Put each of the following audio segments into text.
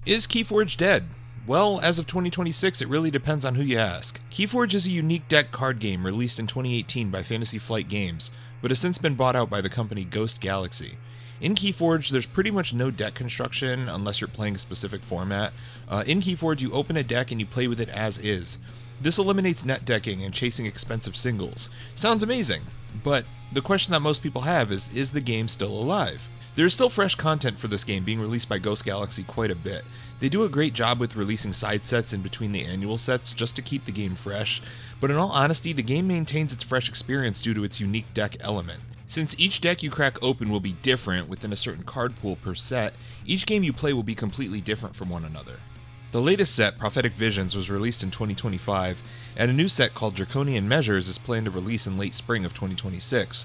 Is KeyForge dead? Well, as of 2026, it really depends on who you ask. KeyForge is a unique deck card game released in 2018 by Fantasy Flight Games, but has since been bought out by the company Ghost Galaxy. In KeyForge, there's pretty much no deck construction unless you're playing a specific format. In KeyForge, you open a deck and you play with it as is. This eliminates net decking and chasing expensive singles. Sounds amazing, but the question that most people have is the game still alive? There is still fresh content for this game being released by Ghost Galaxy quite a bit. They do a great job with releasing side sets in between the annual sets just to keep the game fresh, but in all honesty, the game maintains its fresh experience due to its unique deck element. Since each deck you crack open will be different within a certain card pool per set, each game you play will be completely different from one another. The latest set, Prophetic Visions, was released in 2025, and a new set called Draconian Measures is planned to release in late spring of 2026.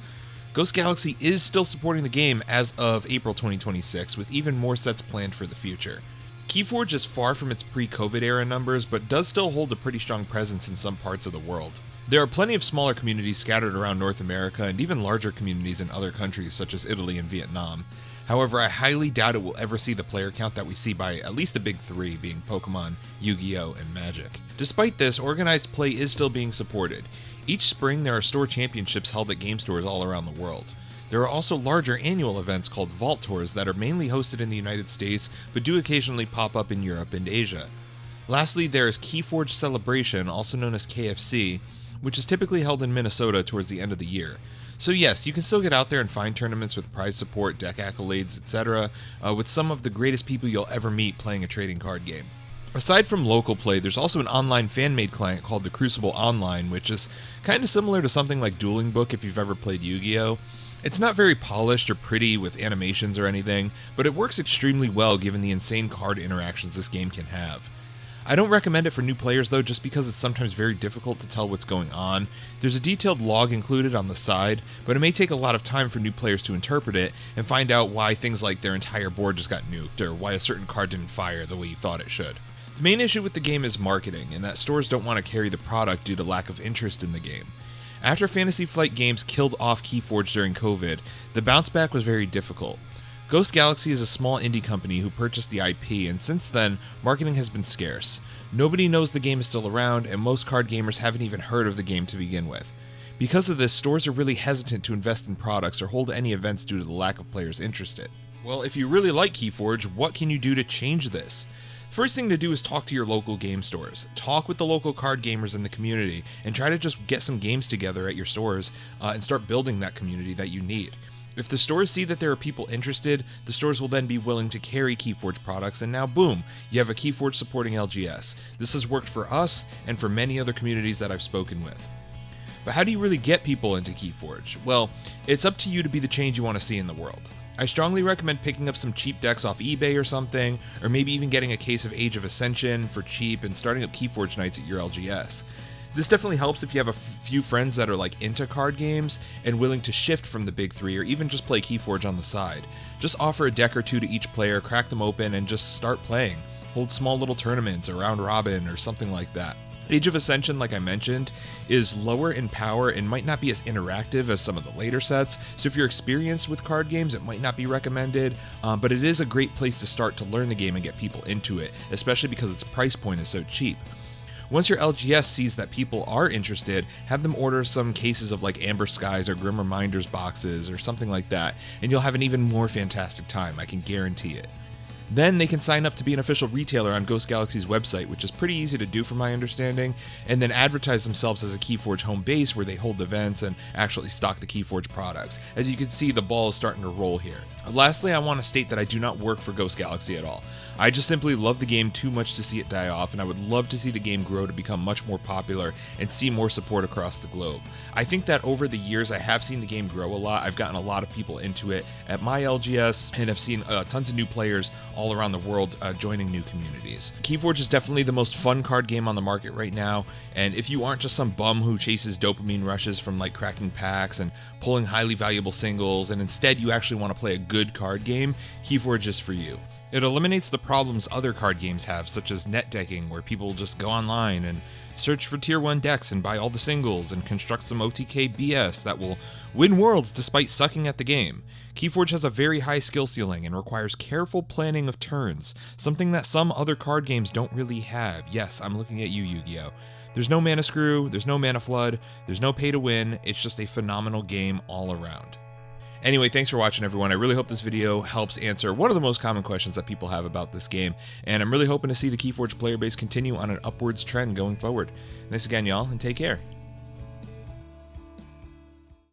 Ghost Galaxy is still supporting the game as of April 2026, with even more sets planned for the future. KeyForge is far from its pre-COVID era numbers, but does still hold a pretty strong presence in some parts of the world. There are plenty of smaller communities scattered around North America and even larger communities in other countries such as Italy and Vietnam. However, I highly doubt it will ever see the player count that we see by at least the big three, being Pokemon, Yu-Gi-Oh, and Magic. Despite this, organized play is still being supported. Each spring there are store championships held at game stores all around the world. There are also larger annual events called Vault Tours that are mainly hosted in the United States, but do occasionally pop up in Europe and Asia. Lastly, there is KeyForge Celebration, also known as KFC, which is typically held in Minnesota towards the end of the year. So yes, you can still get out there and find tournaments with prize support, deck accolades, etc., with some of the greatest people you'll ever meet playing a trading card game. Aside from local play, there's also an online fan-made client called the Crucible Online, which is kind of similar to something like Dueling Book if you've ever played Yu-Gi-Oh! It's not very polished or pretty with animations or anything, but it works extremely well given the insane card interactions this game can have. I don't recommend it for new players though, just because it's sometimes very difficult to tell what's going on. There's a detailed log included on the side, but it may take a lot of time for new players to interpret it and find out why things like their entire board just got nuked, or why a certain card didn't fire the way you thought it should. The main issue with the game is marketing, and that stores don't want to carry the product due to lack of interest in the game. After Fantasy Flight Games killed off KeyForge during COVID, the bounce back was very difficult. Ghost Galaxy is a small indie company who purchased the IP, and since then, marketing has been scarce. Nobody knows the game is still around, and most card gamers haven't even heard of the game to begin with. Because of this, stores are really hesitant to invest in products or hold any events due to the lack of players interested. Well, if you really like KeyForge, what can you do to change this? First thing to do is talk to your local game stores. Talk with the local card gamers in the community, and try to just get some games together at your stores and start building that community that you need. If the stores see that there are people interested, the stores will then be willing to carry KeyForge products, and now boom, you have a KeyForge supporting LGS. This has worked for us and for many other communities that I've spoken with. But how do you really get people into KeyForge? Well, it's up to you to be the change you want to see in the world. I strongly recommend picking up some cheap decks off eBay or something, or maybe even getting a case of Age of Ascension for cheap and starting up KeyForge nights at your LGS. This definitely helps if you have a few friends that are like into card games and willing to shift from the big three, or even just play KeyForge on the side. Just offer a deck or two to each player, crack them open, and just start playing. Hold small little tournaments, or round robin, or something like that. Age of Ascension, like I mentioned, is lower in power and might not be as interactive as some of the later sets, so if you're experienced with card games, it might not be recommended, but it is a great place to start to learn the game and get people into it, especially because its price point is so cheap. Once your LGS sees that people are interested, have them order some cases of like Amber Skies or Grim Reminders boxes or something like that, and you'll have an even more fantastic time, I can guarantee it. Then they can sign up to be an official retailer on Ghost Galaxy's website, which is pretty easy to do from my understanding, and then advertise themselves as a KeyForge home base where they hold events and actually stock the KeyForge products. As you can see, the ball is starting to roll here. Lastly, I want to state that I do not work for Ghost Galaxy at all. I just simply love the game too much to see it die off, and I would love to see the game grow to become much more popular and see more support across the globe. I think that over the years I have seen the game grow a lot. I've gotten a lot of people into it at my LGS, and I've seen tons of new players all around the world joining new communities. KeyForge is definitely the most fun card game on the market right now, and if you aren't just some bum who chases dopamine rushes from like cracking packs and pulling highly valuable singles, and instead you actually want to play a good card game, KeyForge is for you. It eliminates the problems other card games have, such as net decking, where people just go online and search for tier 1 decks and buy all the singles and construct some OTK BS that will win worlds despite sucking at the game. KeyForge has a very high skill ceiling and requires careful planning of turns, something that some other card games don't really have. Yes, I'm looking at you, YuGiOh. There's no mana screw, there's no mana flood, there's no pay to win, it's just a phenomenal game all around. Anyway, thanks for watching, everyone. I really hope this video helps answer one of the most common questions that people have about this game, and I'm really hoping to see the KeyForge player base continue on an upwards trend going forward. Thanks again, y'all, and take care.